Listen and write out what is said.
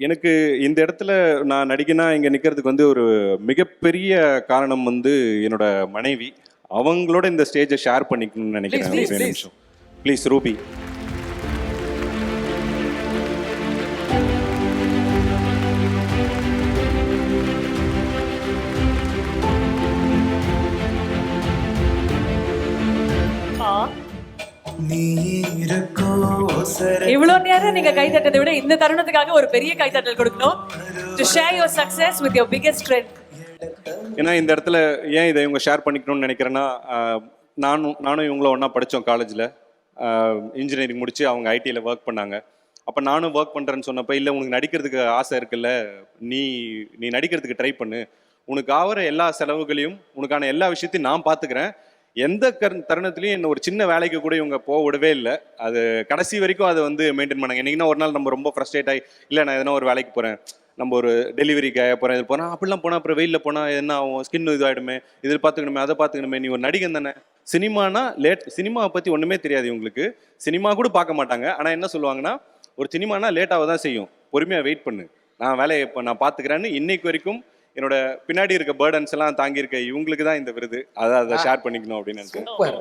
எனக்கு இந்த இடத்துல நான் நடிகனா இங்கே நிற்கிறதுக்கு வந்து ஒரு மிகப்பெரிய காரணம் வந்து என்னோட மனைவி. அவங்களோட இந்த ஸ்டேஜை ஷேர் பண்ணிக்கணும்னு நினைக்கிறேன். Please, ஒரு please. நிமிஷம் ப்ளீஸ். ரூபி, இவ்வளவு நேரம் நீங்க கை தட்டதை விட இந்த தருணத்துக்காக ஒரு பெரிய கைத்தட்டல் கொடுக்கணும். To share your success with your biggest strength. ஏன்னா இந்த இடத்துல ஏன் இதை இவங்க ஷேர் பண்ணிக்கணும்னு நினைக்கிறேன்னா, நானும் இவங்களும் ஒன்றா படித்தோம் காலேஜில். இன்ஜினியரிங் முடித்து அவங்க ஐடியில் ஒர்க் பண்ணாங்க. அப்போ நானும் ஒர்க் பண்ணுறேன்னு சொன்னப்போ, இல்லை உனக்கு நடிக்கிறதுக்கு ஆசை இருக்குல்ல, நீ நீ நடிக்கிறதுக்கு ட்ரை பண்ணு, உனக்கு ஆகிற எல்லா செலவுகளையும் உனக்கான எல்லா விஷயத்தையும் நான் பார்த்துக்கிறேன். எந்த தருணத்துலையும் என்ன ஒரு சின்ன வேலைக்கு கூட இவங்க போக விடவே இல்லை. அது கடைசி வரைக்கும் அதை வந்து மெயின்டைன் பண்ணாங்க. என்னைக்குன்னா ஒரு நாள் நம்ம ரொம்ப ஃப்ரஸ்ட்ரேட் ஆகி, இல்லை நான் எதனா ஒரு வேலைக்கு போகிறேன், நம்ம ஒரு டெலிவரிக்கு போகிறேன், இது போகிறேன், அப்படிலாம் போனால் அப்புறம் வெயிலில் போனால் என்ன ஆகும், ஸ்கின் இதாகிடுமே, இதில் பார்த்துக்கணுமே, அதை பார்த்துக்கணுமே, நீ ஒரு நடிகன் தானே. சினிமானா சினிமாவை பற்றி ஒன்றுமே தெரியாது இவங்களுக்கு. சினிமா கூட பார்க்க மாட்டாங்க. ஆனால் என்ன சொல்லுவாங்கன்னா, ஒரு சினிமானா லேட்டாக தான் செய்யும், பொறுமையாக வெயிட் பண்ணு, நான் வேலையை இப்போ நான் பார்த்துக்கிறேன்னு. இன்னைக்கு வரைக்கும் என்னோட பின்னாடி இருக்க பேர்டன்ஸ் எல்லாம் தாங்கியிருக்க இவங்களுக்கு தான் இந்த விருது. அதை ஷேர் பண்ணிக்கணும் அப்படின்னு நினைக்கிறேன்.